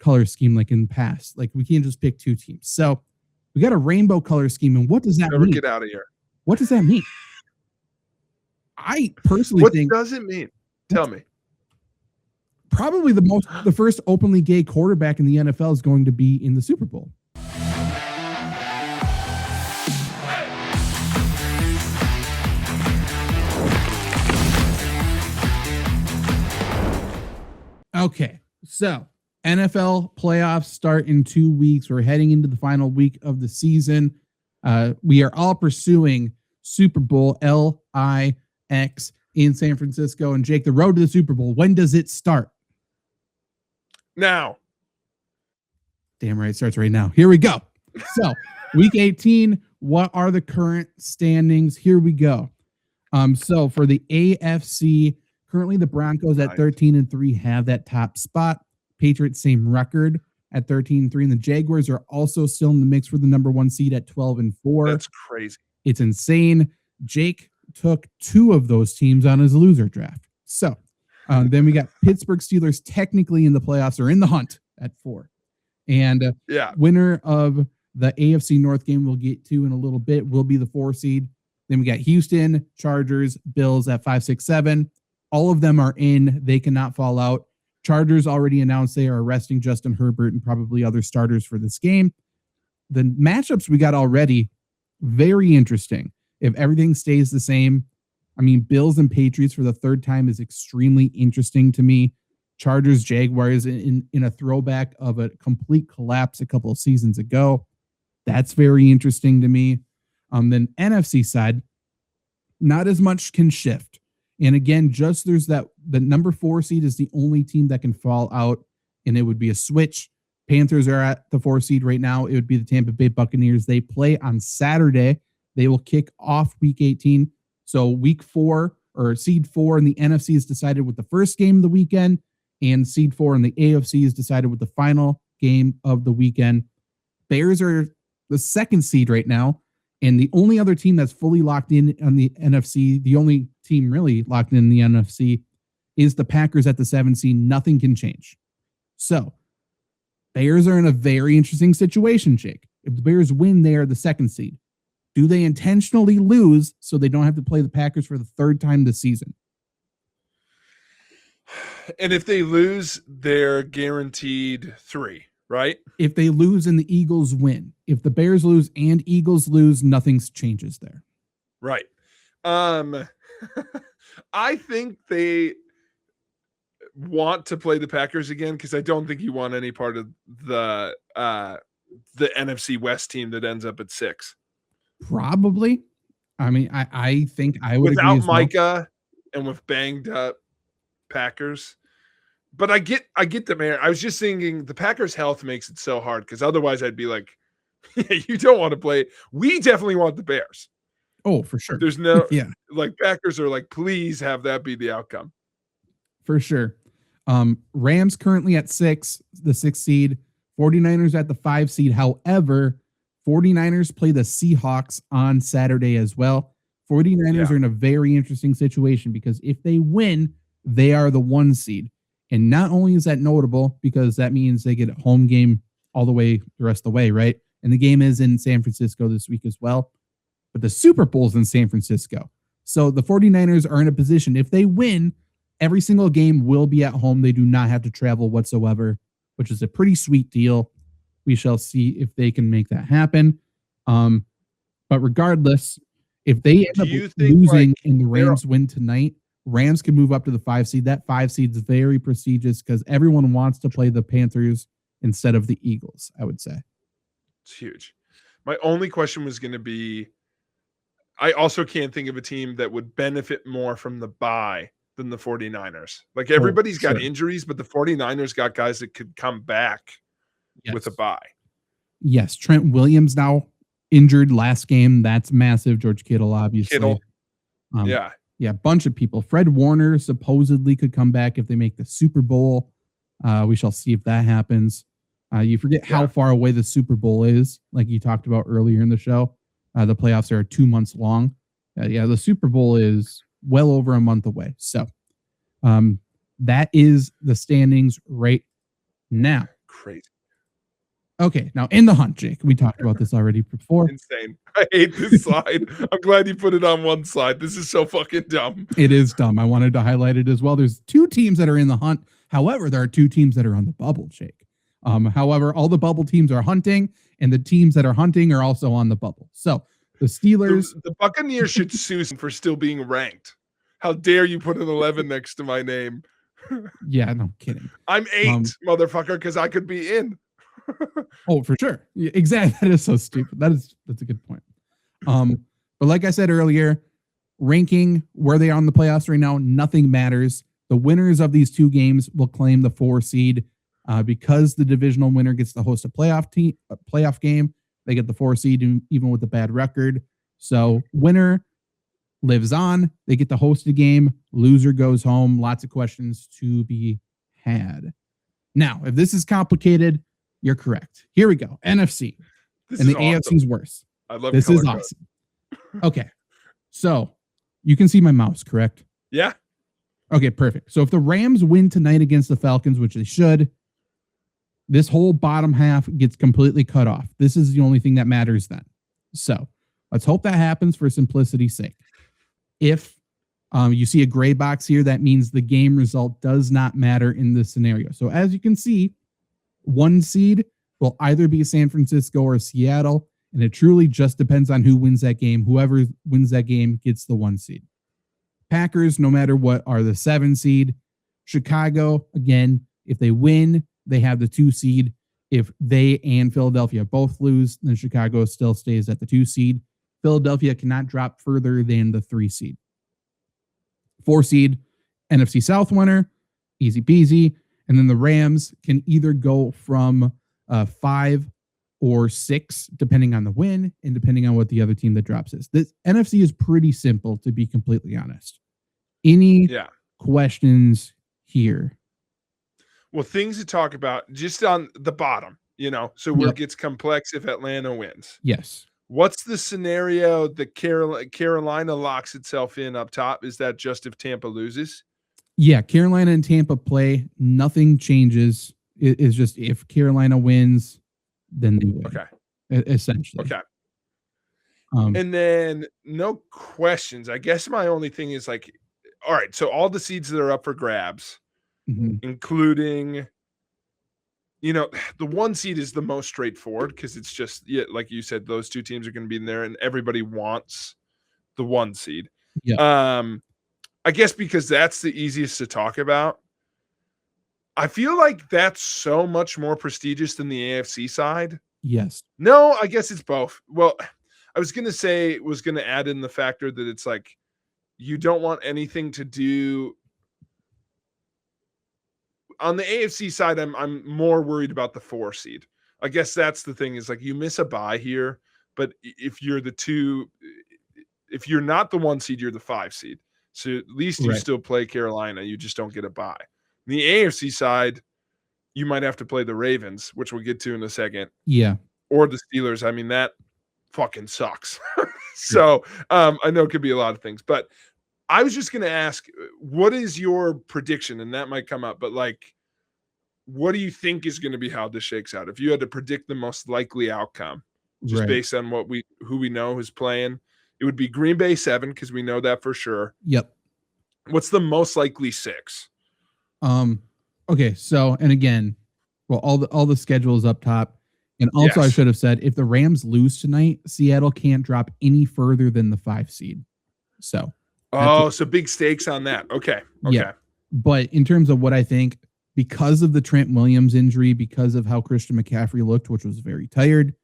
color scheme like in the past. Like we can't just pick 2 teams. So we got a rainbow color scheme. And what does that mean? Get out of here. What does that mean? I personally think. What does it mean? Tell me. Probably the first openly gay quarterback in the NFL is going to be in the Super Bowl. Okay, so NFL playoffs start in 2 weeks. We're heading into the final week of the season. We are all pursuing Super Bowl LIX in San Francisco. And Jake, the road to the Super Bowl, when does it start? Now. Damn right, it starts right now. Here we go. So, week 18, what are the current standings? Here we go. So for the AFC, currently the Broncos at 13-3 have that top spot. Patriots, same record at 13-3, and the Jaguars are also still in the mix for the number 1 seed at 12-4. That's crazy. It's insane. Jake took 2 of those teams on his loser draft. So then we got Pittsburgh Steelers technically in the playoffs or in the hunt at 4. And winner of the AFC North game we'll get to in a little bit will be the 4 seed. Then we got Houston, Chargers, Bills at 5, 6, 7. All of them are in. They cannot fall out. Chargers already announced they are resting Justin Herbert and probably other starters for this game. The matchups we got already, very interesting. If everything stays the same, I mean, Bills and Patriots for the 3rd time is extremely interesting to me. Chargers, Jaguars in a throwback of a complete collapse a couple of seasons ago. That's very interesting to me. Then NFC side, not as much can shift. And again, just there's the number 4 seed is the only team that can fall out, and it would be a switch. Panthers are at the 4 seed right now. It would be the Tampa Bay Buccaneers. They play on Saturday. They will kick off week 18. So week 4 or seed 4 in the NFC is decided with the first game of the weekend, and seed 4 in the AFC is decided with the final game of the weekend. Bears are the 2nd seed right now. And the only other team that's fully locked in on the NFC, the only team really locked in the NFC, is the Packers at the 7th seed. Nothing can change. So, Bears are in a very interesting situation, Jake. If the Bears win, they are the 2nd seed. Do they intentionally lose so they don't have to play the Packers for the 3rd time this season? And if they lose, they're guaranteed 3. Right? If they lose and the Eagles win. If the Bears lose and Eagles lose, nothing changes there. Right. I think they want to play the Packers again because I don't think you want any part of the NFC West team that ends up at 6. Probably. I mean, I think I would without agree as Micah well. And with banged up Packers. But I get the man. I was just thinking the Packers' health makes it so hard because otherwise I'd be like, yeah, you don't want to play. We definitely want the Bears. Oh, for sure. There's no like Packers are like, please have that be the outcome. For sure. Rams currently at 6, the 6th seed. 49ers at the 5 seed. However, 49ers play the Seahawks on Saturday as well. 49ers are in a very interesting situation because if they win, they are the 1 seed. And not only is that notable because that means they get a home game all the way the rest of the way, right? And the game is in San Francisco this week as well. But the Super Bowl's in San Francisco. So the 49ers are in a position, if they win, every single game will be at home. They do not have to travel whatsoever, which is a pretty sweet deal. We shall see if they can make that happen. But regardless, if they end up losing and the Rams win tonight, Rams can move up to the 5 seed. That 5 seed is very prestigious because everyone wants to play the Panthers instead of the Eagles, I would say. It's huge. My only question was going to be, I also can't think of a team that would benefit more from the bye than the 49ers. Like everybody's got injuries, but the 49ers got guys that could come back with a bye. Yes. Trent Williams now injured last game. That's massive. George Kittle, obviously. Yeah, a bunch of people. Fred Warner supposedly could come back if they make the Super Bowl. We shall see if that happens. You forget how far away the Super Bowl is, like you talked about earlier in the show. The playoffs are 2 months long. The Super Bowl is well over a month away. So that is the standings right now. crazy. Okay, now in the hunt, Jake, we talked about this already before. Insane. I hate this slide. I'm glad you put it on one slide. This is so fucking dumb. It is dumb. I wanted to highlight it as well. There's 2 teams that are in the hunt. However, there are 2 teams that are on the bubble, Jake. However, all the bubble teams are hunting, and the teams that are hunting are also on the bubble. So the Steelers... The Buccaneers should sue for still being ranked. How dare you put an 11 next to my name? Yeah, no kidding. I'm 8, motherfucker, because I could be in. Oh, for sure. Yeah, exactly. That is so stupid. That's a good point. But like I said earlier, ranking where they are in the playoffs right now, nothing matters. The winners of these 2 games will claim the 4 seed. Because the divisional winner gets to host a playoff game, they get the 4 seed even with a bad record. So winner lives on. They get to host a game. Loser goes home. Lots of questions to be had. Now, if this is complicated, you're correct. Here we go. NFC. This and is the awesome. AFC's worse. I love this. Is awesome. Okay. So you can see my mouse, correct? Yeah. Okay, perfect. So if the Rams win tonight against the Falcons, which they should, this whole bottom half gets completely cut off. This is the only thing that matters then. So let's hope that happens for simplicity's sake. If you see a gray box here, that means the game result does not matter in this scenario. So as you can see, 1 seed will either be San Francisco or Seattle, and it truly just depends on who wins that game. Whoever wins that game gets the 1 seed. Packers, no matter what, are the 7 seed. Chicago, again, if they win, they have the 2 seed. If they and Philadelphia both lose, then Chicago still stays at the 2 seed. Philadelphia cannot drop further than the 3 seed. 4 seed, NFC South winner, easy peasy. And then the Rams can either go from 5 or 6, depending on the win and depending on what the other team that drops is. This NFC is pretty simple, to be completely honest. Any questions here? Well, things to talk about just on the bottom, so where it gets complex if Atlanta wins. Yes. What's the scenario that Carolina locks itself in up top? Is that just if Tampa loses? Yeah, Carolina and Tampa play. Nothing changes. It is just if Carolina wins, then they win. Okay. Essentially. Okay. And then no questions. I guess my only thing is all right, so all the seeds that are up for grabs, including, the 1 seed is the most straightforward because it's just, like you said, those 2 teams are going to be in there and everybody wants the 1 seed. Yeah. I guess because that's the easiest to talk about. I feel like that's so much more prestigious than the AFC side. Yes. No, I guess it's both. Well, I was going to add in the factor that it's you don't want anything to do on the AFC side. I'm more worried about the 4 seed. I guess that's the thing is you miss a bye here, but if you're not the 1 seed, you're the 5 seed. So at least you still play Carolina. You just don't get a bye. The AFC side, you might have to play the Ravens, which we'll get to in a second. Yeah. Or the Steelers. I mean, that fucking sucks. So I know it could be a lot of things. But I was just going to ask, what is your prediction? And that might come up. But, what do you think is going to be how this shakes out? If you had to predict the most likely outcome, just based on who we know who's playing, it would be Green Bay 7 because we know that for sure. Yep. What's the most likely 6? Okay. So, and again, well, all the schedules up top, and also I should have said if the Rams lose tonight, Seattle can't drop any further than the 5 seed. So. So big stakes on that. Okay. Yeah. But in terms of what I think, because of the Trent Williams injury, because of how Christian McCaffrey looked, which was very tired,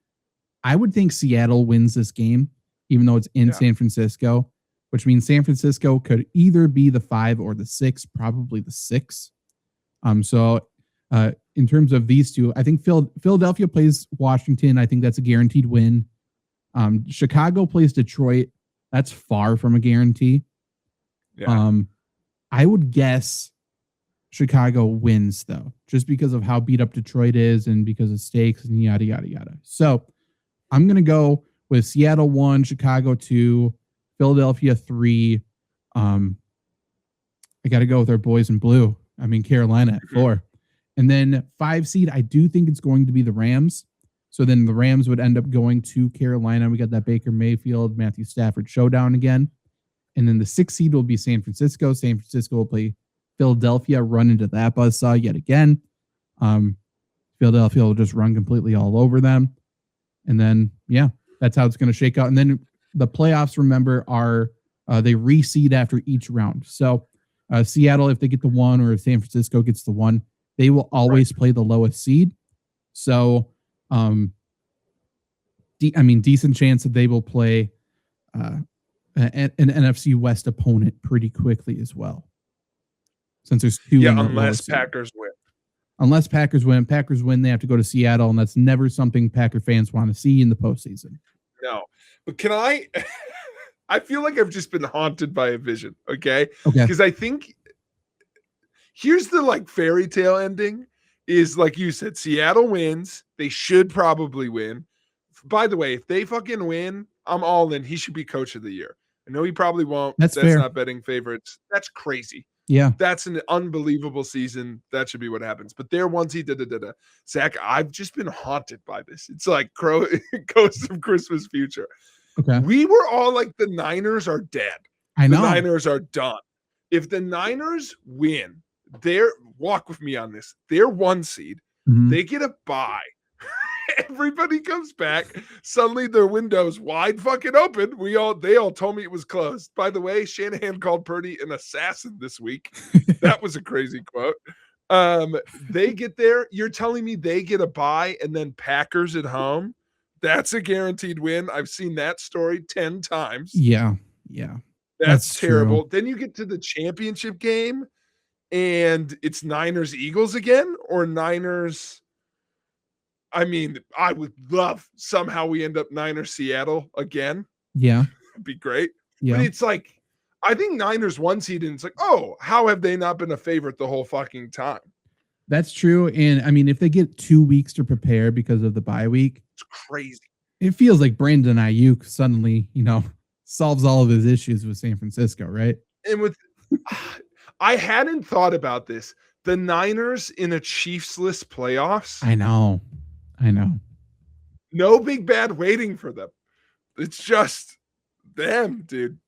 I would think Seattle wins this game, even though it's in San Francisco, which means San Francisco could either be the 5 or the 6, probably the 6. So in terms of these 2, I think Philadelphia plays Washington. I think that's a guaranteed win. Chicago plays Detroit. That's far from a guarantee. Yeah. I would guess Chicago wins, though, just because of how beat up Detroit is and because of stakes and yada, yada, yada. So I'm going to go with Seattle 1, Chicago 2, Philadelphia 3. I got to go with our boys in blue. I mean, Carolina at 4. And then 5 seed, I do think it's going to be the Rams. So then the Rams would end up going to Carolina. We got that Baker Mayfield, Matthew Stafford showdown again. And then the 6th seed will be San Francisco. San Francisco will play Philadelphia, run into that buzzsaw yet again. Philadelphia will just run completely all over them. And then, yeah, that's how it's going to shake out. And then the playoffs, remember, are they reseed after each round. So Seattle, if they get the 1, or if San Francisco gets the 1, they will always play the lowest seed. So, decent chance that they will play an NFC West opponent pretty quickly as well. Since there's 2. Yeah, unless Packers win. Unless Packers win, they have to go to Seattle, and that's never something Packer fans want to see in the postseason. No, but can I? I feel like I've just been haunted by a vision. Okay, because I think here's the fairy tale ending is like you said, Seattle wins. They should probably win. By the way, if they fucking win, I'm all in. He should be coach of the year. I know he probably won't. That's fair. Not betting favorites. That's crazy. Yeah. That's an unbelievable season. That should be what happens. But they're once he Zach, I've just been haunted by this. It's like Ghost of Christmas Future. Okay. We were all like, the Niners are dead. I know. The Niners are done. If the Niners win, walk with me on this. They're 1 seed. Mm-hmm. They get a bye. Everybody comes back. Suddenly their window's wide fucking open. They all told me it was closed. By the way, Shanahan called Purdy an assassin this week. That was a crazy quote. They get there. You're telling me they get a bye and then Packers at home? That's a guaranteed win. I've seen that story 10 times. Yeah. That's terrible. True. Then you get to the championship game and it's Niners Eagles again, or Niners. I mean, I would love somehow we end up Niners Seattle again. Yeah. It'd be great. Yeah. But it's like, I think Niners 1 seed, and it's like, oh, how have they not been a favorite the whole fucking time? That's true. And I mean, if they get 2 weeks to prepare because of the bye week, it's crazy. It feels like Brandon Ayuk suddenly, solves all of his issues with San Francisco, right? And I hadn't thought about this. The Niners in a Chiefs-less playoffs. I know. No big bad waiting for them. It's just them, dude.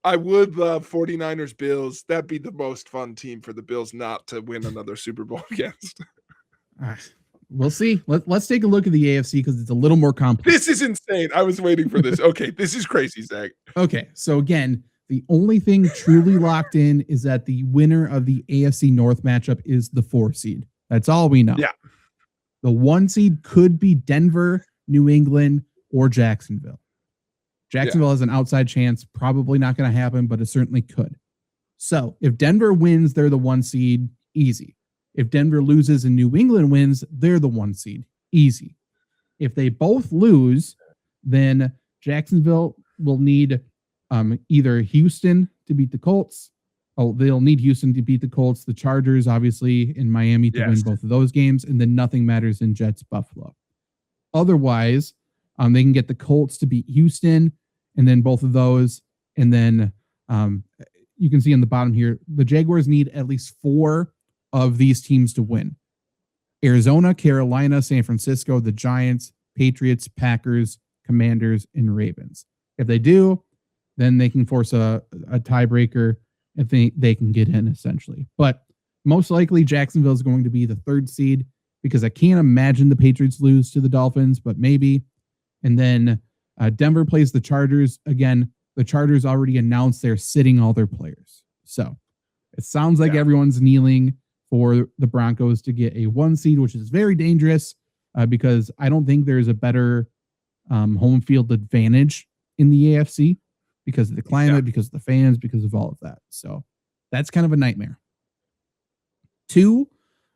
I would love 49ers Bills. That'd be the most fun team for the Bills not to win another Super Bowl against. We'll see. Let's take a look at the AFC because it's a little more complex. This is insane. I was waiting for this. Okay, this is crazy, Zach. Okay, so again, the only thing truly locked in is that the winner of the AFC North matchup is the 4 seed. That's all we know. Yeah. The 1 seed could be Denver, New England, or Jacksonville. Jacksonville has an outside chance. Probably not going to happen, but it certainly could. So if Denver wins, they're the 1 seed. Easy. If Denver loses and New England wins, they're the 1 seed. Easy. If they both lose, then Jacksonville will need either Houston to beat the Colts. Oh, they'll need Houston to beat the Colts, the Chargers, obviously, in Miami to win both of those games, and then nothing matters in Jets Buffalo. Otherwise, they can get the Colts to beat Houston, and then both of those, and then you can see on the bottom here, the Jaguars need at least 4 of these teams to win. Arizona, Carolina, San Francisco, the Giants, Patriots, Packers, Commanders, and Ravens. If they do, then they can force a tiebreaker if they can get in, essentially. But most likely Jacksonville is going to be the 3rd seed because I can't imagine the Patriots lose to the Dolphins, but maybe. And then Denver plays the Chargers. Again, the Chargers already announced they're sitting all their players. So it sounds like everyone's kneeling for the Broncos to get a 1 seed, which is very dangerous because I don't think there's a better home field advantage in the AFC because of the climate, because of the fans, because of all of that. So that's kind of a nightmare. 2,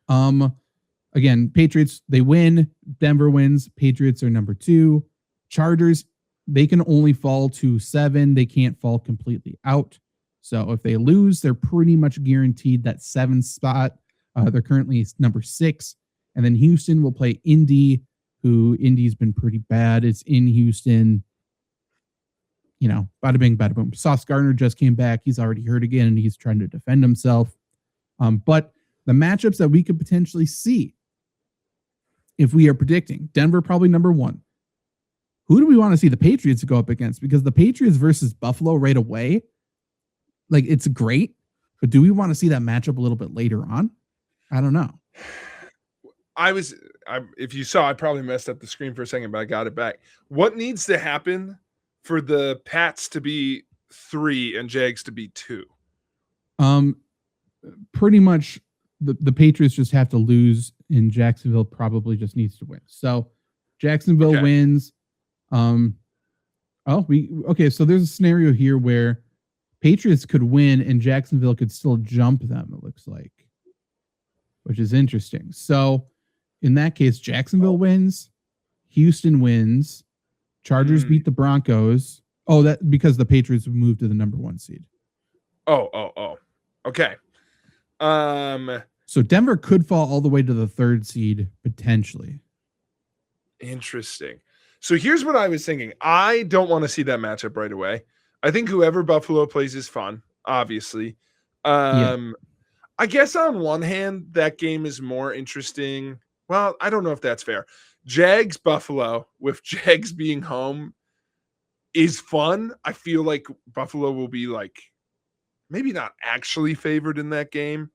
again, Patriots, they win. Denver wins. Patriots are number 2. Chargers, they can only fall to 7. They can't fall completely out. So if they lose, they're pretty much guaranteed that 7th spot. They're currently number 6. And then Houston will play Indy, who Indy's been pretty bad. It's in Houston. Bada bing, bada boom. Sauce Gardner just came back. He's already hurt again, and he's trying to defend himself. But The matchups that we could potentially see if we are predicting Denver, probably number one. Who do we want to see the Patriots go up against? Because the Patriots versus Buffalo right away, like it's great, but do we want to see that matchup a little bit later on? I don't know. If you saw, I probably messed up the screen for a second, but I got it back. What needs to happen for the Pats to be 3 and Jags to be 2? Pretty much the Patriots just have to lose, and Jacksonville probably just needs to win. So Jacksonville wins. So there's a scenario here where Patriots could win and Jacksonville could still jump them, it looks like, which is interesting. So in that case, Jacksonville wins, Houston wins, Chargers beat the Broncos. Oh, that because the Patriots moved to the number 1 seed. Okay. So Denver could fall all the way to the 3rd seed potentially. Interesting. So here's what I was thinking. I don't want to see that matchup right away. I think whoever Buffalo plays is fun, obviously. I guess on one hand, that game is more interesting. Well, I don't know if that's fair. Jags Buffalo, with Jags being home, is fun. I feel like Buffalo will be like maybe not actually favored in that game,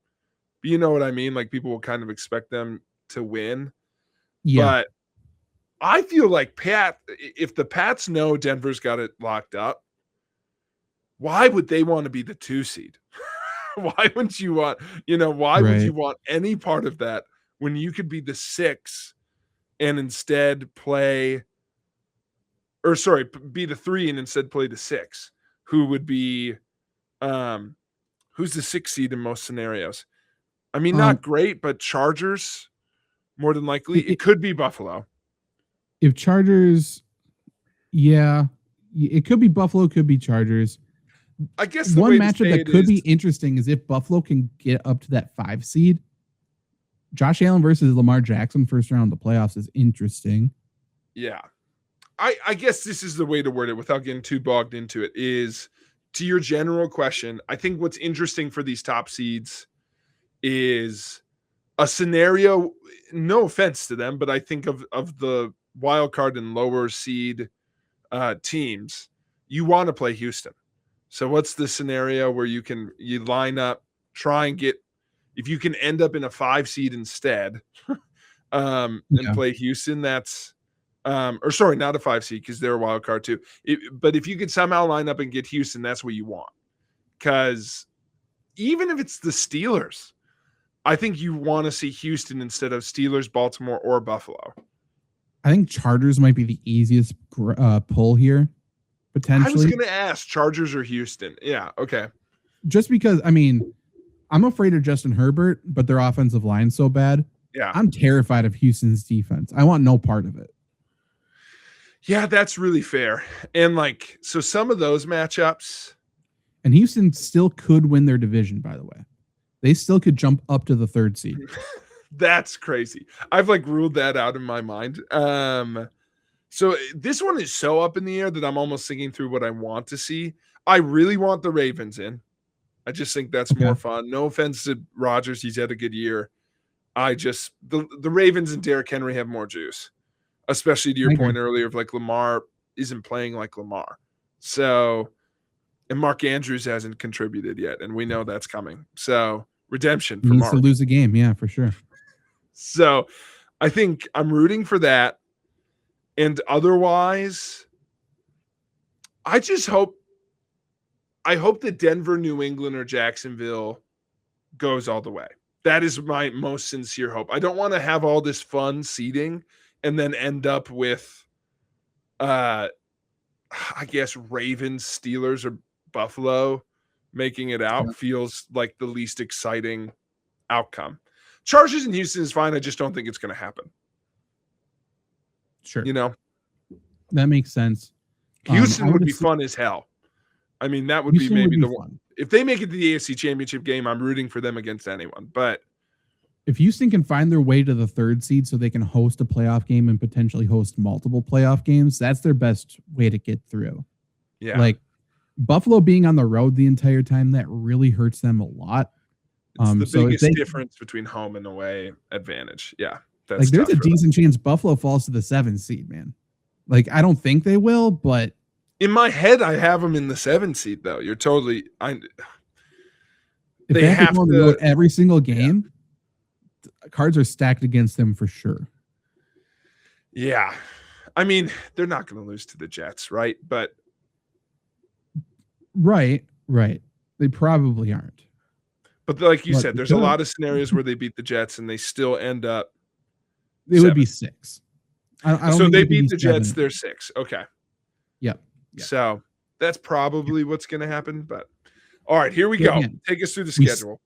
but you know what I mean? Like people will kind of expect them to win. Yeah. But I feel like if the Pats know Denver's got it locked up, why would they want to be the 2 seed? Why wouldn't you want, why would you want any part of that when you could be the 6 and instead be the 3 and instead play the 6, who would be, who's the 6 seed in most scenarios? I mean, not great, but Chargers, more than likely. It could be Buffalo. If Chargers, it could be Buffalo, could be Chargers. I guess one matchup that could be interesting is if Buffalo can get up to that 5 seed. Josh Allen versus Lamar Jackson first round of the playoffs is interesting. Yeah. I guess this is the way to word it without getting too bogged into it is to your general question. I think what's interesting for these top seeds is a scenario, no offense to them, but I think of the wild card and lower seed teams, you want to play Houston. So what's the scenario where you line up, try and get, if you can end up in a 5 seed instead, and play Houston, that's, not a 5 seed because they're a wild card too. But if you could somehow line up and get Houston, that's what you want. Because even if it's the Steelers, I think you want to see Houston instead of Steelers, Baltimore, or Buffalo. I think Chargers might be the easiest pull here, potentially. I was going to ask Chargers or Houston. Yeah, okay. Just because, I'm afraid of Justin Herbert, but their offensive line's so bad. Yeah. I'm terrified of Houston's defense. I want no part of it. Yeah, that's really fair. And so some of those matchups. And Houston still could win their division, by the way. They still could jump up to the 3rd seed. That's crazy. I've ruled that out in my mind. So this one is so up in the air that I'm almost thinking through what I want to see. I really want the Ravens in. I just think that's more fun. No offense to Rodgers. He's had a good year. The Ravens and Derrick Henry have more juice, especially to your point earlier of Lamar isn't playing like Lamar. So, and Mark Andrews hasn't contributed yet, and we know that's coming. So redemption for Mark. He needs to lose a game. Yeah, for sure. So I think I'm rooting for that. And otherwise, I hope that Denver, New England, or Jacksonville goes all the way. That is my most sincere hope. I don't want to have all this fun seeding and then end up with, I guess, Ravens, Steelers, or Buffalo making it out. Feels like the least exciting outcome. Chargers in Houston is fine. I just don't think it's going to happen. Sure. That makes sense. Houston would be fun as hell. That would be maybe the one. If they make it to the AFC Championship game, I'm rooting for them against anyone. But if Houston can find their way to the 3rd seed so they can host a playoff game and potentially host multiple playoff games, that's their best way to get through. Yeah. Buffalo being on the road the entire time, that really hurts them a lot. It's the biggest difference between home and away advantage. Yeah. That's like there's a decent chance Buffalo falls to the 7th seed, man. Like I don't think they will, but in my head I have them in the 7th seed though. You're totally if they have to go on the road every single game, cards are stacked against them for sure. Yeah. I mean, they're not going to lose to the Jets, right? But right. They probably aren't. But like you said, there's a lot of scenarios where they beat the Jets and they still end up. It would be 6. I don't so they beat the Jets, they're 6. Okay. Yep. So that's probably what's going to happen. But all right, here we go. Take us through the schedule.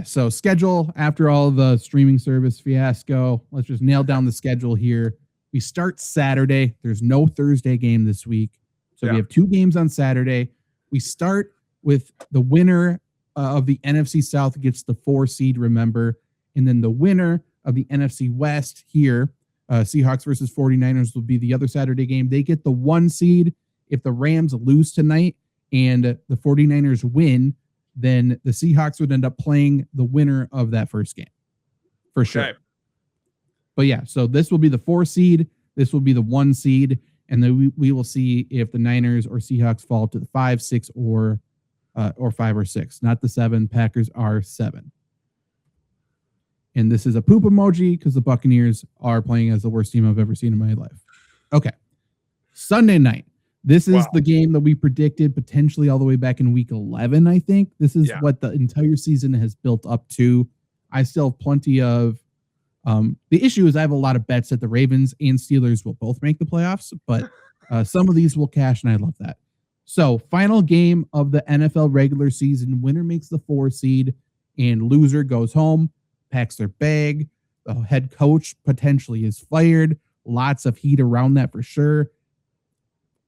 So schedule after all the streaming service fiasco. Let's just nail down the schedule here. We start Saturday. There's no Thursday game this week. So we have 2 games on Saturday. We start with the winner of the NFC South gets the 4 seed, remember. And then the winner of the NFC West here, Seahawks versus 49ers will be the other Saturday game. They get the 1 seed. If the Rams lose tonight and the 49ers win, then the Seahawks would end up playing the winner of that first game. For sure. Okay. But yeah, so this will be the 4 seed. This will be the 1 seed. And then we will see if the Niners or Seahawks fall to the 5, 6, or 5 or 6. Not the 7. Packers are 7. And this is a poop emoji because the Buccaneers are playing as the worst team I've ever seen in my life. Okay. Sunday night. This is the game that we predicted potentially all the way back in week 11, I think. This is what the entire season has built up to. I still have plenty of the issue is I have a lot of bets that the Ravens and Steelers will both make the playoffs, but some of these will cash, and I love that. So, final game of the NFL regular season. Winner makes the 4 seed, and loser goes home, packs their bag. The head coach potentially is fired. Lots of heat around that for sure.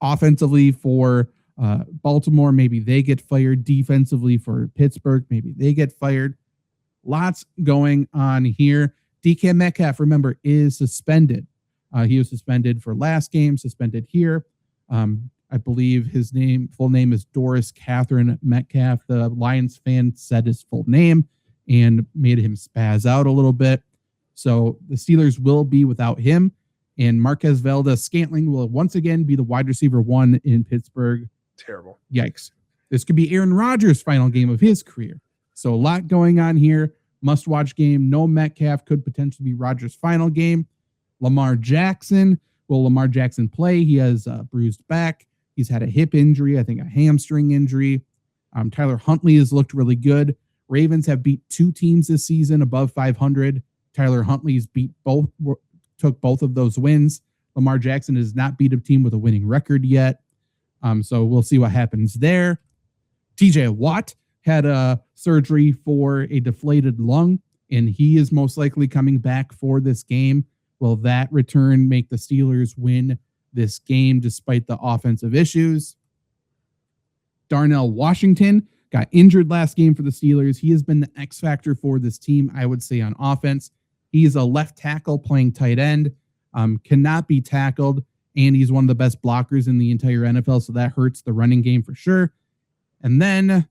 Offensively for Baltimore, maybe they get fired. Defensively for Pittsburgh, maybe they get fired. Lots going on here. DK Metcalf, remember, is suspended. He was suspended for last game, suspended here. I believe his full name is Doris Catherine Metcalf. The Lions fan said his full name and made him spaz out a little bit. So the Steelers will be without him. And Marquez Valdes-Scantling will once again be the wide receiver 1 in Pittsburgh. Terrible. Yikes. This could be Aaron Rodgers' final game of his career. So a lot going on here. Must-watch game. No Metcalf could potentially be Rodgers' final game. Lamar Jackson. Will Lamar Jackson play? He has a bruised back. He's had a hip injury, I think a hamstring injury. Tyler Huntley has looked really good. Ravens have beat 2 teams this season above 500. Tyler Huntley's took both of those wins. Lamar Jackson has not beat a team with a winning record yet. So we'll see what happens there. TJ Watt had a surgery for a deflated lung, and he is most likely coming back for this game. Will that return make the Steelers win this game despite the offensive issues? Darnell Washington got injured last game for the Steelers. He has been the X factor for this team, I would say, on offense. He's a left tackle playing tight end, cannot be tackled, and he's one of the best blockers in the entire NFL, so that hurts the running game for sure. And then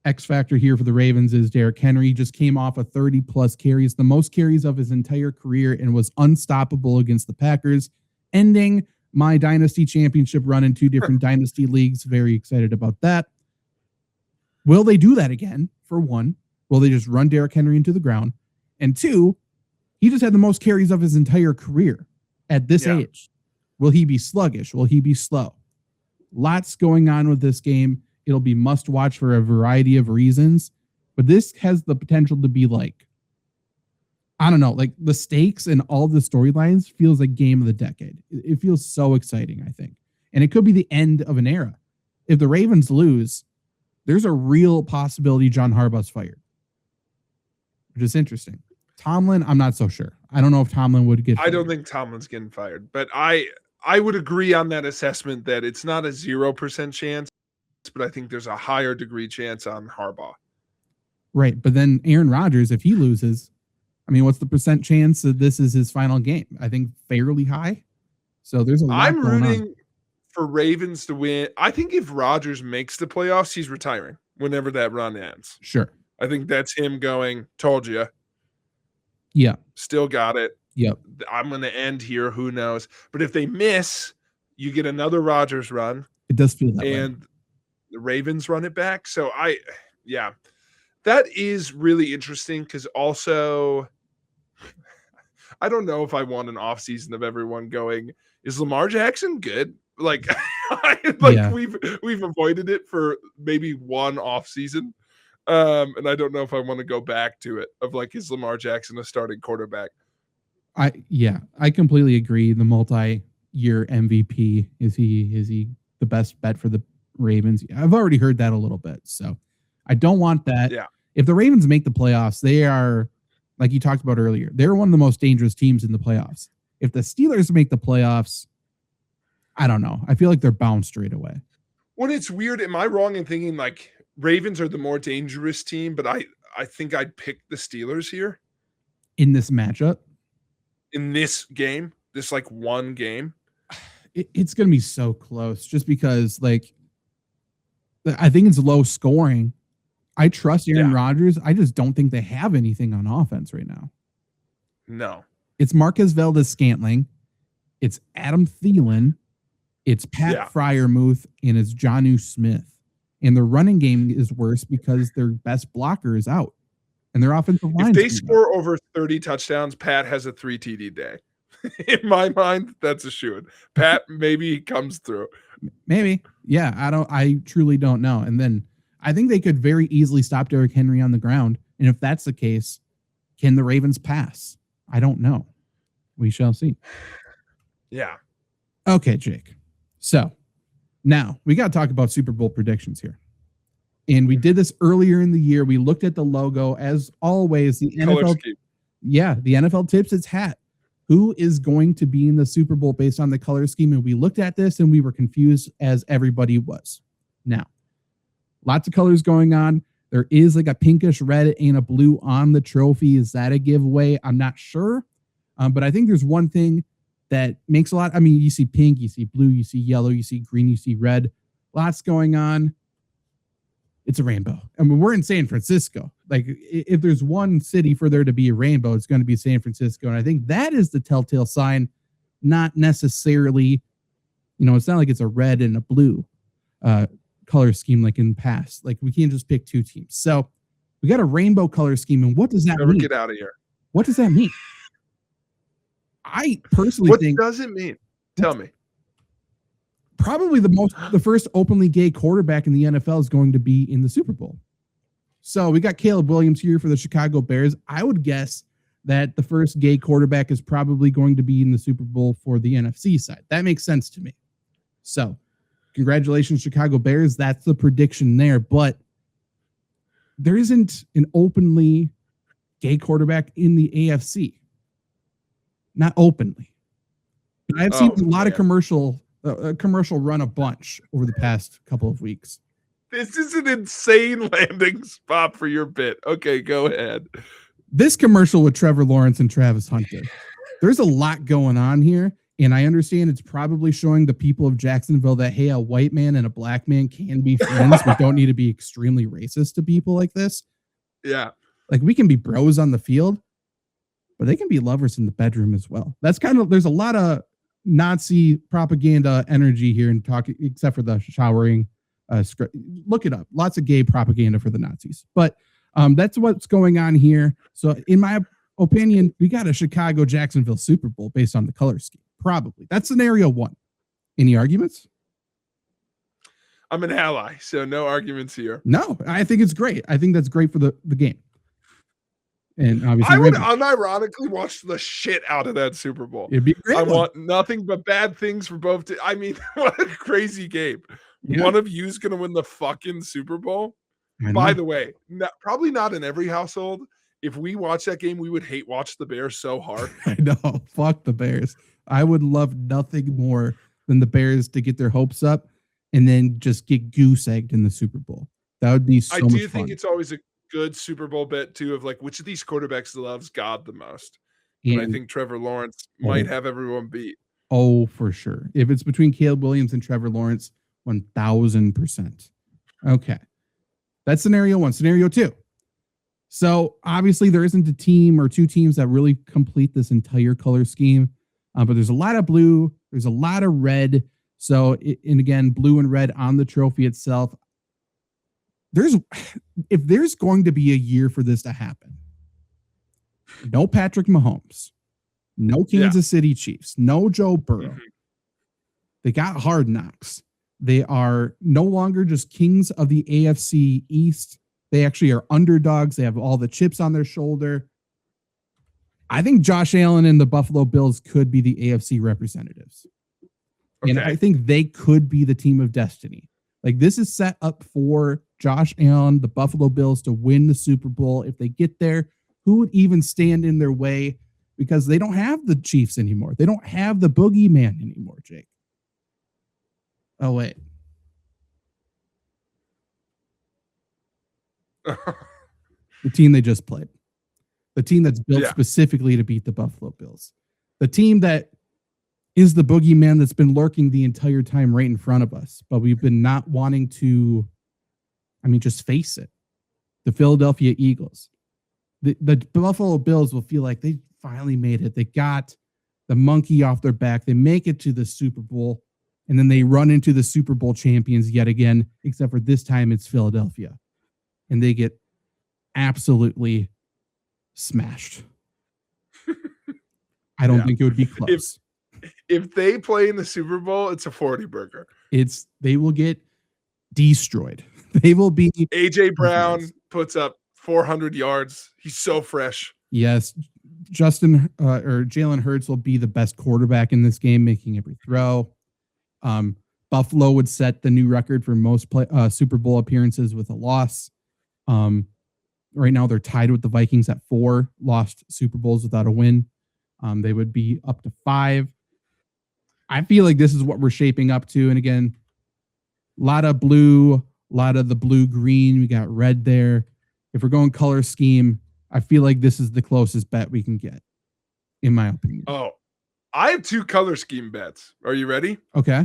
X factor here for the Ravens is Derrick Henry. He just came off of 30-plus carries, the most carries of his entire career, and was unstoppable against the Packers, ending my dynasty championship run in 2 different dynasty leagues. Very excited about that. Will they do that again, for 1? Will they just run Derrick Henry into the ground? And 2, he just had the most carries of his entire career at this age. Will he be sluggish? Will he be slow? Lots going on with this game. It'll be must watch for a variety of reasons, but this has the potential to be like, I don't know, like the stakes and all the storylines feels like game of the decade. It feels so exciting, I think. And it could be the end of an era. If the Ravens lose, there's a real possibility John Harbaugh's fired, which is interesting. Tomlin, I'm not so sure. I don't know if Tomlin would get fired. I don't think Tomlin's getting fired, but I would agree on that assessment that it's not a 0% chance, but I think there's a higher degree chance on Harbaugh. Right, but then Aaron Rodgers, if he loses, I mean, what's the percent chance that this is his final game? I think fairly high. So there's a lot going on. I'm rooting for Ravens to win. I think if Rodgers makes the playoffs, he's retiring whenever that run ends. Sure. I think that's him going, told you. Yeah. Still got it. Yep. I'm going to end here. Who knows? But if they miss, you get another Rodgers run. It does feel that way. And the Ravens run it back. So that is really interesting because also I don't know if I want an offseason of everyone going, is Lamar Jackson good? Like, we've avoided it for maybe one offseason. And I don't know if I want to go back to it of like, is Lamar Jackson a starting quarterback? I completely agree. The multi-year MVP, is he the best bet for the Ravens? I've already heard that a little bit, so I don't want that. Yeah. If the Ravens make the playoffs, they are, like you talked about earlier, they're one of the most dangerous teams in the playoffs. If the Steelers make the playoffs, I don't know. I feel like they're bound straight away. Well, it's weird. Am I wrong in thinking like Ravens are the more dangerous team, but I think I'd pick the Steelers here in this matchup, in this game, this like one game. It's going to be so close just because like I think it's low scoring. I trust Aaron Rodgers. I just don't think they have anything on offense right now. No. It's Marquez Valdez-Scantling. It's Adam Thielen. It's Pat Freiermuth, and it's Jonnu Smith. And their running game is worse because their best blocker is out. And their offensive line. If they score over 30 touchdowns, Pat has a 3 TD day. In my mind, that's a shoo-in. Pat maybe comes through. Maybe. Yeah, I truly don't know. And then I think they could very easily stop Derrick Henry on the ground. And if that's the case, can the Ravens pass? I don't know. We shall see. Yeah. Okay, Jake. So now we got to talk about Super Bowl predictions here. And we did this earlier in the year. We looked at the logo. As always, the NFL. The NFL tips its hat. Who is going to be in the Super Bowl based on the color scheme? And we looked at this and we were confused as everybody was. Now, lots of colors going on. There is like a pinkish red and a blue on the trophy. Is that a giveaway? I'm not sure. But I think there's one thing that makes a lot. I mean, you see pink, you see blue, you see yellow, you see green, you see red. Lots going on. It's a rainbow. I mean, we're in San Francisco. Like, if there's one city for there to be a rainbow, it's going to be San Francisco. And I think that is the telltale sign, not necessarily, it's not like it's a red and a blue color scheme like in the past. Like, we can't just pick two teams. So we got a rainbow color scheme. And what does that mean? Get out of here. What does that mean? I personally think. What does it mean? Tell me. Probably the first openly gay quarterback in the NFL is going to be in the Super Bowl. So we got Caleb Williams here for the Chicago Bears. I would guess that the first gay quarterback is probably going to be in the Super Bowl for the NFC side. That makes sense to me. So congratulations, Chicago Bears. That's the prediction there. But there isn't an openly gay quarterback in the AFC. Not openly. I've seen a lot of commercial run a bunch over the past couple of weeks. This is an insane landing spot for your bit. Okay, go ahead. This commercial with Trevor Lawrence and Travis Hunter. There's a lot going on here, and I understand it's probably showing the people of Jacksonville that, hey, a white man and a black man can be friends. We don't need to be extremely racist to people like this. Yeah. Like, we can be bros on the field, but they can be lovers in the bedroom as well. That's there's a lot of Nazi propaganda energy here and talk, except for the showering script. Look it up. Lots of gay propaganda for the Nazis. But that's what's going on here. So in my opinion, we got a Chicago-Jacksonville Super Bowl based on the color scheme. Probably. That's scenario one. Any arguments? I'm an ally, so no arguments here. No, I think it's great. I think that's great for the game. And obviously, I would unironically watch the shit out of that Super Bowl. It'd be a great. I want nothing but bad things for both. I mean, what a crazy game. Yeah. One of you's going to win the fucking Super Bowl. By the way, probably not in every household. If we watch that game, we would hate watch the Bears so hard. I know. Fuck the Bears. I would love nothing more than the Bears to get their hopes up and then just get goose egged in the Super Bowl. That would be so much fun. I do think it's always a good Super Bowl bet too of like which of these quarterbacks loves God the most. And I think Trevor Lawrence might have everyone beat. Oh, for sure. If it's between Caleb Williams and Trevor Lawrence, 1000%. Okay. That's scenario one. Scenario two. So obviously there isn't a team or two teams that really complete this entire color scheme, but there's a lot of blue, there's a lot of red. So, and again, blue and red on the trophy itself. If there's going to be a year for this to happen, no Patrick Mahomes, no Kansas City Chiefs, no Joe Burrow. Mm-hmm. They got hard knocks. They are no longer just kings of the AFC East. They actually are underdogs. They have all the chips on their shoulder. I think Josh Allen and the Buffalo Bills could be the AFC representatives. Okay. And I think they could be the team of destiny. Like, this is set up for Josh Allen, the Buffalo Bills, to win the Super Bowl. If they get there, who would even stand in their way? Because they don't have the Chiefs anymore. They don't have the boogeyman anymore, Jake. Oh, wait. The team they just played. The team that's built specifically to beat the Buffalo Bills. The team that is the boogeyman that's been lurking the entire time right in front of us. But we've been not wanting to, just face it. The Philadelphia Eagles. The Buffalo Bills will feel like they finally made it. They got the monkey off their back. They make it to the Super Bowl. And then they run into the Super Bowl champions yet again, except for this time it's Philadelphia. And they get absolutely smashed. I don't think it would be close. If they play in the Super Bowl, it's a 40 burger. They will get destroyed. They will be. AJ Brown puts up 400 yards. He's so fresh. Yes. Jalen Hurts will be the best quarterback in this game, making every throw. Buffalo would set the new record for most Super Bowl appearances with a loss. Right now they're tied with the Vikings at 4 lost Super Bowls without a win. They would be up to 5. I feel like this is what we're shaping up to. And again, a lot of blue, a lot of the blue-green. We got red there. If we're going color scheme, I feel like this is the closest bet we can get, in my opinion. Oh, I have 2 color scheme bets. Are you ready? Okay.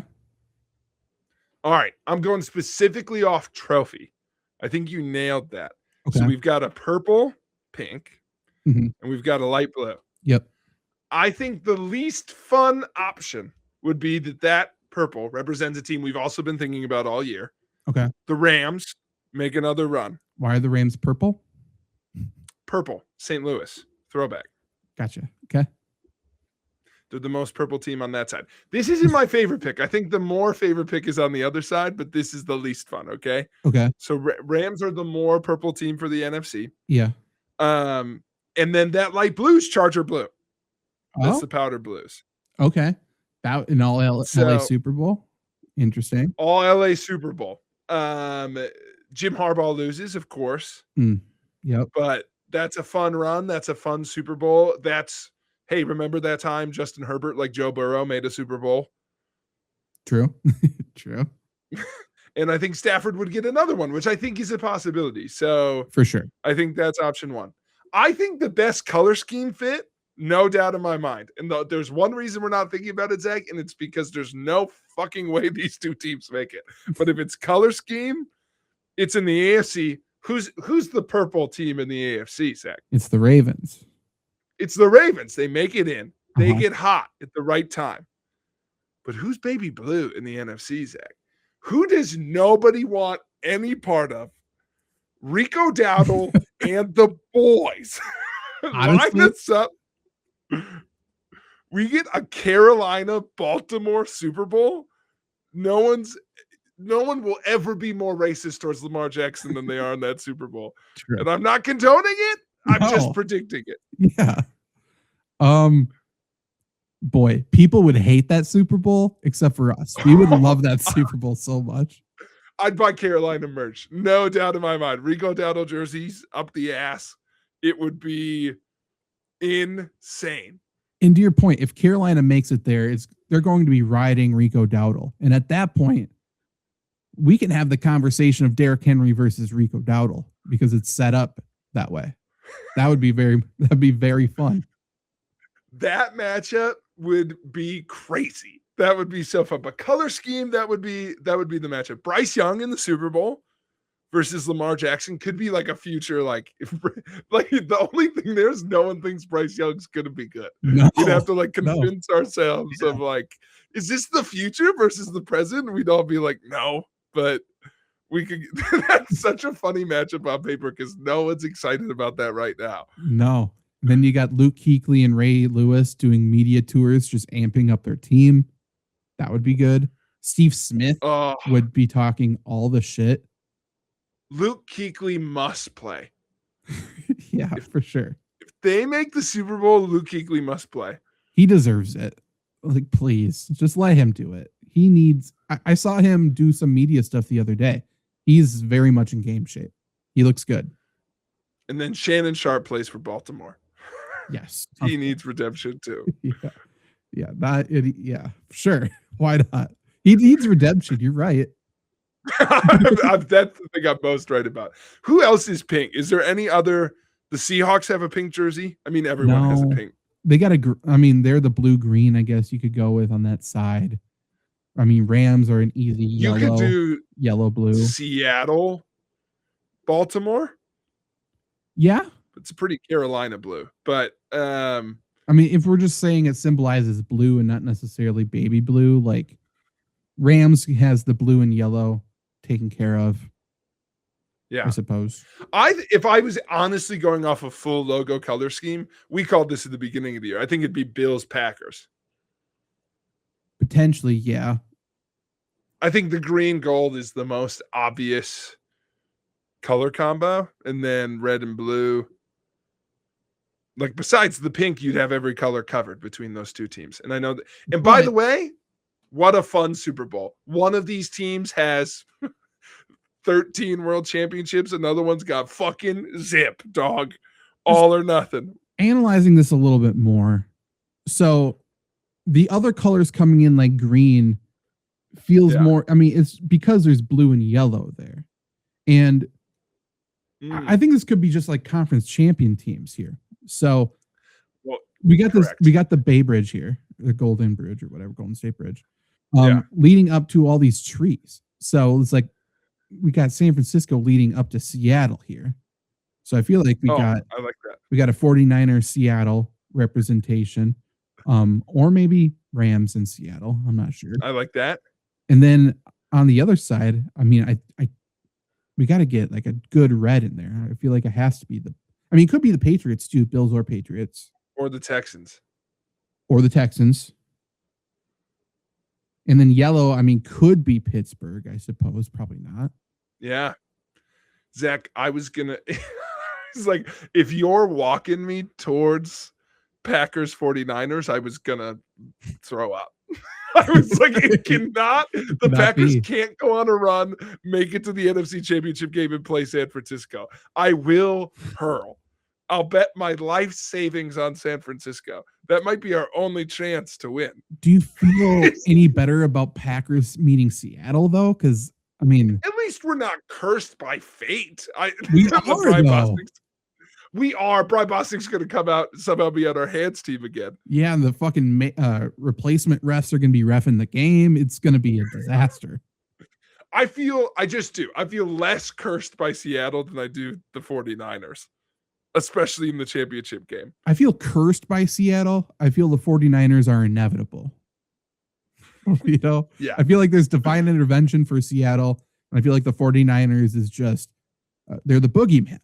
All right. I'm going specifically off trophy. I think you nailed that. Okay. So we've got a purple, pink, and we've got a light blue. Yep. I think the least fun option would be that purple represents a team we've also been thinking about all year. Okay. The Rams make another run. Why are the Rams purple? Purple, St. Louis, throwback. Gotcha. Okay. They're the most purple team on that side. This isn't my favorite pick. I think the more favorite pick is on the other side, but this is the least fun, okay? Okay. So Rams are the more purple team for the NFC. Yeah. And then that light blue is Charger blue. That's the powder blues. Okay. That in all LA Super Bowl. Interesting. All LA Super Bowl. Jim Harbaugh loses, of course. Yep. But that's a fun run. That's a fun Super Bowl. Hey, remember that time Justin Herbert, like Joe Burrow, made a Super Bowl? True. True. And I think Stafford would get another one, which I think is a possibility. So for sure. I think that's option 1. I think the best color scheme fit, no doubt in my mind. And there's one reason we're not thinking about it, Zach, and it's because there's no fucking way these 2 teams make it. But if it's color scheme, it's in the AFC. Who's the purple team in the AFC, Zach? It's the Ravens. It's the Ravens. They make it in. They get hot at the right time. But who's baby blue in the NFC, Zach? Who does nobody want any part of? Rico Dowdle and the boys. Line this up. We get a Carolina-Baltimore Super Bowl. No one will ever be more racist towards Lamar Jackson than they are in that Super Bowl. True. And I'm not condoning it. I'm just predicting it. Yeah. Boy, people would hate that Super Bowl except for us. We would love that Super Bowl so much. I'd buy Carolina merch. No doubt in my mind. Rico Dowdle jerseys up the ass. It would be insane. And to your point, if Carolina makes it there, they're going to be riding Rico Dowdle. And at that point, we can have the conversation of Derrick Henry versus Rico Dowdle because it's set up that way. That'd be very fun. That matchup would be crazy. That would be so fun. But color scheme, that would be the matchup. Bryce Young in the Super Bowl versus Lamar Jackson could be like a future, like the only thing there's no one thinks Bryce Young's gonna be good. No, We'd have to like no. convince ourselves of like, is this the future versus the present? We'd all be like, no, but we could. That's such a funny matchup on paper because no one's excited about that right now. No. Then you got Luke Kuechly and Ray Lewis doing media tours, just amping up their team. That would be good. Steve Smith would be talking all the shit. Luke Kuechly must play. Yeah, for sure. If they make the Super Bowl, Luke Kuechly must play. He deserves it. Like, please, just let him do it. He needs. I saw him do some media stuff the other day. He's very much in game shape. He looks good. And then Shannon Sharp plays for Baltimore. Yes. He needs redemption too. Yeah. Sure. Why not? He needs redemption. You're right. That's the thing I'm most right about. Who else is pink? Is there any other? The Seahawks have a pink jersey. I mean, everyone has a pink. They got they're the blue-green, I guess you could go with on that side. I mean, Rams are an easy yellow. You could do yellow-blue. Seattle, Baltimore. Yeah. It's a pretty Carolina blue. But I mean, if we're just saying it symbolizes blue and not necessarily baby blue, like Rams has the blue and yellow taken care of. Yeah, I suppose. If I was honestly going off a full logo color scheme, we called this at the beginning of the year. I think it'd be Bills Packers. Potentially, yeah. I think the green gold is the most obvious color combo, and then red and blue. Like besides the pink, you'd have every color covered between those two teams. And I know that. And by the way, what a fun Super Bowl. One of these teams has 13 world championships. Another one's got fucking zip, dog. All or nothing. Analyzing this a little bit more. So the other colors coming in like green feels more, I mean, it's because there's blue and yellow there. And I think this could be just like conference champion teams here. So we got the Bay Bridge here, the Golden Bridge or whatever, Golden State Bridge, leading up to all these trees. So it's like we got San Francisco leading up to Seattle here. So I feel like I like that. We got a 49er Seattle representation, or maybe Rams in Seattle. I'm not sure. I like that. And then on the other side, I mean, we got to get like a good red in there. I feel like it has to be it could be the Patriots too, Bills or Patriots. Or the Texans. And then yellow, I mean, could be Pittsburgh, I suppose. Probably not. Yeah. Zach, I was going to... It's like, if you're walking me towards Packers 49ers, I was going to throw up. I was like, it cannot. The Packers can't go on a run, make it to the NFC Championship game and play San Francisco. I will hurl. I'll bet my life savings on San Francisco. That might be our only chance to win. Do you feel any better about Packers meeting Seattle, though? Because, I mean... At least we're not cursed by fate. We are. Brian Bostic's going to come out and somehow be on our hands team again. Yeah, and the fucking replacement refs are going to be reffing the game. It's going to be a disaster. I feel less cursed by Seattle than I do the 49ers. Especially in the championship game. I feel cursed by Seattle. I feel the 49ers are inevitable. You know? Yeah. I feel like there's divine intervention for Seattle. And I feel like the 49ers is just, they're the boogeyman.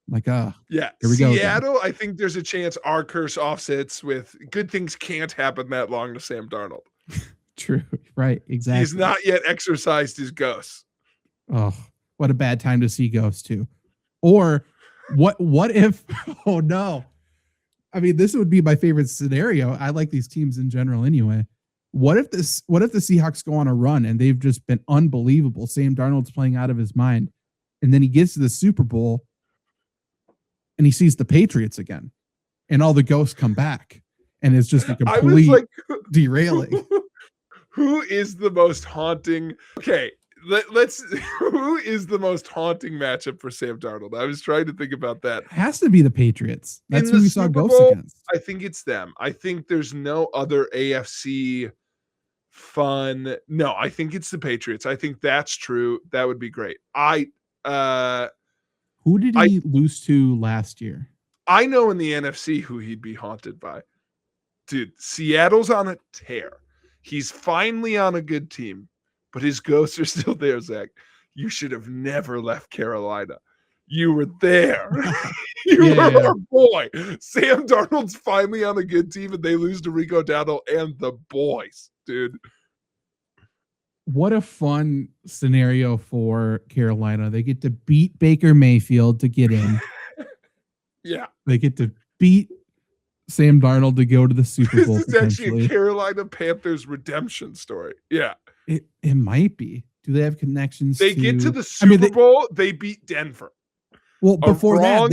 Like, yeah. Here we go. Seattle, I think there's a chance our curse offsets with good things can't happen that long to Sam Darnold. True. Right. Exactly. He's not yet exercised his ghosts. Oh, what a bad time to see ghosts too. Or, what if, oh no, I mean, this would be my favorite scenario. I like these teams in general anyway. What if the Seahawks go on a run and they've just been unbelievable? Sam Darnold's playing out of his mind. And then he gets to the Super Bowl and he sees the Patriots again and all the ghosts come back. And it's just a complete derailing. Who is the most haunting? Okay. Let's. Who is the most haunting matchup for Sam Darnold? I was trying to think about that. It has to be the Patriots. That's who we saw ghosts against. I think it's them. I think there's no other AFC fun. No, I think it's the Patriots. I think that's true. That would be great. I Who did he lose to last year? I know in the NFC who he'd be haunted by. Dude, Seattle's on a tear. He's finally on a good team, but his ghosts are still there, Zach. You should have never left Carolina. You were there. You were our boy. Sam Darnold's finally on a good team, and they lose to Rico Dowdle and the boys, dude. What a fun scenario for Carolina. They get to beat Baker Mayfield to get in. Yeah. They get to beat Sam Darnold to go to the Super Bowl. This is actually a Carolina Panthers redemption story. Yeah. It might be. Do they have connections? They get to the Super Bowl. They beat Denver. Well, before that,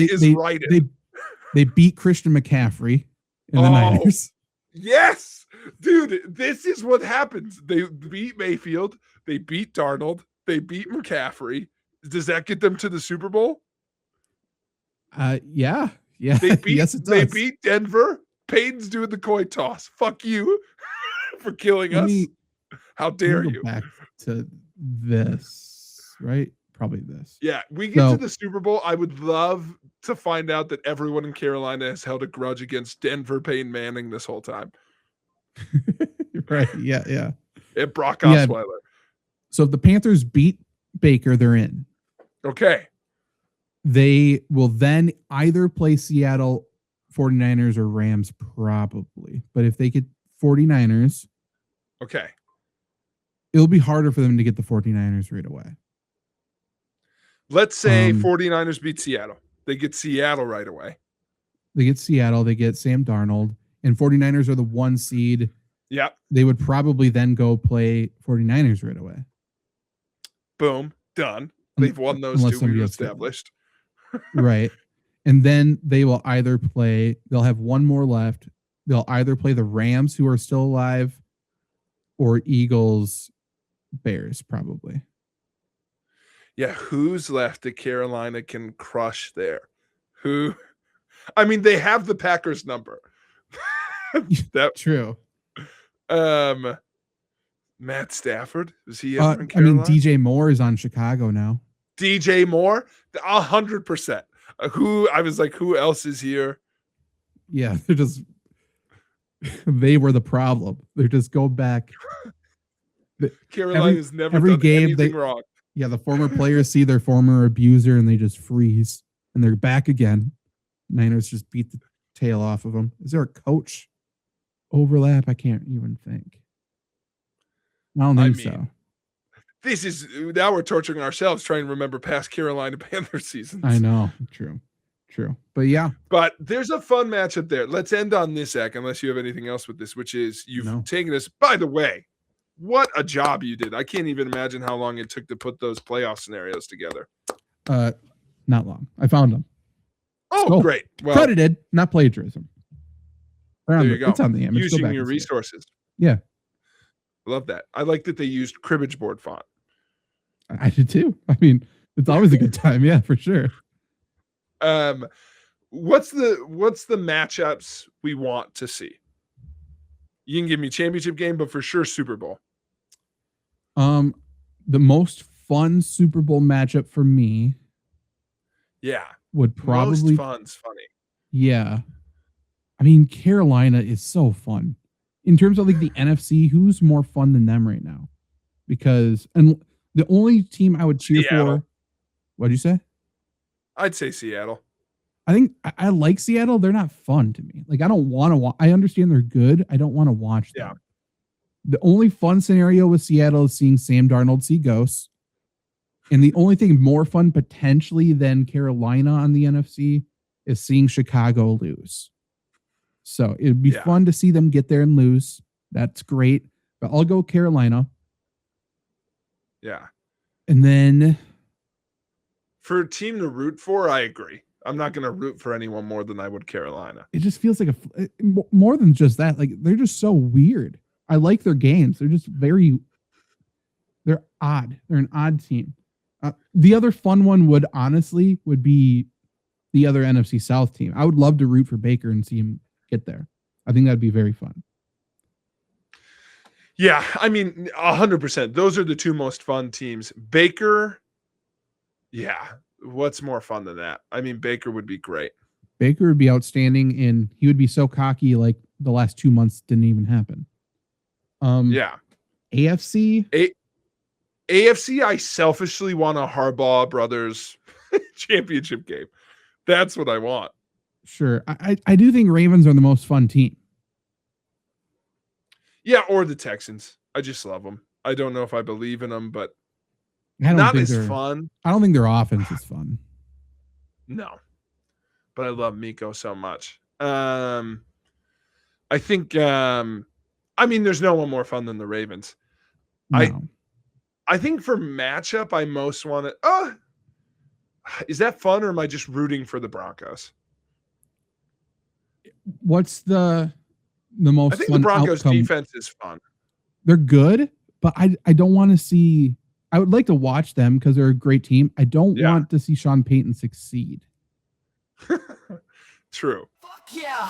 they beat Christian McCaffrey in the Niners. Yes. Dude, this is what happens. They beat Mayfield. They beat Darnold. They beat McCaffrey. Does that get them to the Super Bowl? Yeah. They beat, yes, it does. They beat Denver. Peyton's doing the coin toss. Fuck you for killing us. How dare you? Back to this, right? Probably this. Yeah, we get to the Super Bowl. I would love to find out that everyone in Carolina has held a grudge against Denver Peyton Manning this whole time. Right. Yeah. And Brock Osweiler. So if the Panthers beat Baker, they're in. Okay. They will then either play Seattle 49ers or Rams, probably. But if they get 49ers, okay, it'll be harder for them to get the 49ers right away. Let's say 49ers beat Seattle. They get Seattle right away. They get Seattle. They get Sam Darnold. And 49ers are the 1 seed. Yeah. They would probably then go play 49ers right away. Boom. Done. They've won those two. We've established. Right. And then they will either play, they'll have one more left. They'll either play the Rams, who are still alive, or Eagles, Bears, probably. Yeah. Who's left that Carolina can crush there? Who? I mean, they have the Packers number. That's true. Matt Stafford, is he ever in Carolina? I mean, DJ Moore is on Chicago now. DJ Moore, 100%. Who I was like, who else is here? Yeah, they were the problem. They're just going back. Carolina's never done anything wrong. Yeah, the former players see their former abuser and they just freeze, and they're back again. Niners just beat the tail off of them. Is there a coach overlap? I can't even think. I don't think so. This is now we're torturing ourselves trying to remember past Carolina Panthers seasons. I know. True. But yeah. But there's a fun matchup there. Let's end on this, Zach, unless you have anything else with this, which is you've taken us. By the way, what a job you did. I can't even imagine how long it took to put those playoff scenarios together. Not long. I found them. Oh, great. Well, credited, not plagiarism. There you go. It's on the image. Using your resources. Yeah. I love that. I like that they used cribbage board font. I did too. I mean, it's always a good time. Yeah, for sure. What's the matchups we want to see? You can give me championship game, but for sure Super Bowl. The most fun Super Bowl matchup for me. Yeah. Would probably most fun's funny. Yeah. I mean, Carolina is so fun. In terms of like the NFC, who's more fun than them right now? Because the only team I would cheer for. What'd you say? I'd say Seattle. I think I like Seattle. They're not fun to me. Like, I don't want to watch. I understand they're good. I don't want to watch them. Yeah. The only fun scenario with Seattle is seeing Sam Darnold see ghosts. And the only thing more fun potentially than Carolina on the NFC is seeing Chicago lose. So it'd be fun to see them get there and lose. That's great. But I'll go Carolina. Yeah. And then for a team to root for, I agree. I'm not going to root for anyone more than I would Carolina. It just feels like more than just that. Like, they're just so weird. I like their games. They're just they're odd. They're an odd team. The other fun one would be the other NFC South team. I would love to root for Baker and see him get there. I think that'd be very fun. Yeah, I mean, 100%. Those are the two most fun teams. Baker Yeah. What's more fun than that? I mean, Baker would be great. Baker would be outstanding, and he would be so cocky like the last 2 months didn't even happen. Yeah. AFC? AFC, I selfishly want a Harbaugh brothers championship game. That's what I want. Sure. I do think Ravens are the most fun team. Yeah, or the Texans. I just love them. I don't know if I believe in them, but Not not as fun. I don't think their offense is fun. No. But I love Miko so much. I think there's no one more fun than the Ravens. No. I think for matchup, I most want to. Is that fun, or am I just rooting for the Broncos? What's the most? I think fun the Broncos outcome? defense is fun. They're good, but I don't want to see. I would like to watch them because they're a great team. I don't want to see Sean Payton succeed. True. Fuck yeah.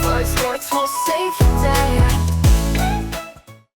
FlurrySports, more safe.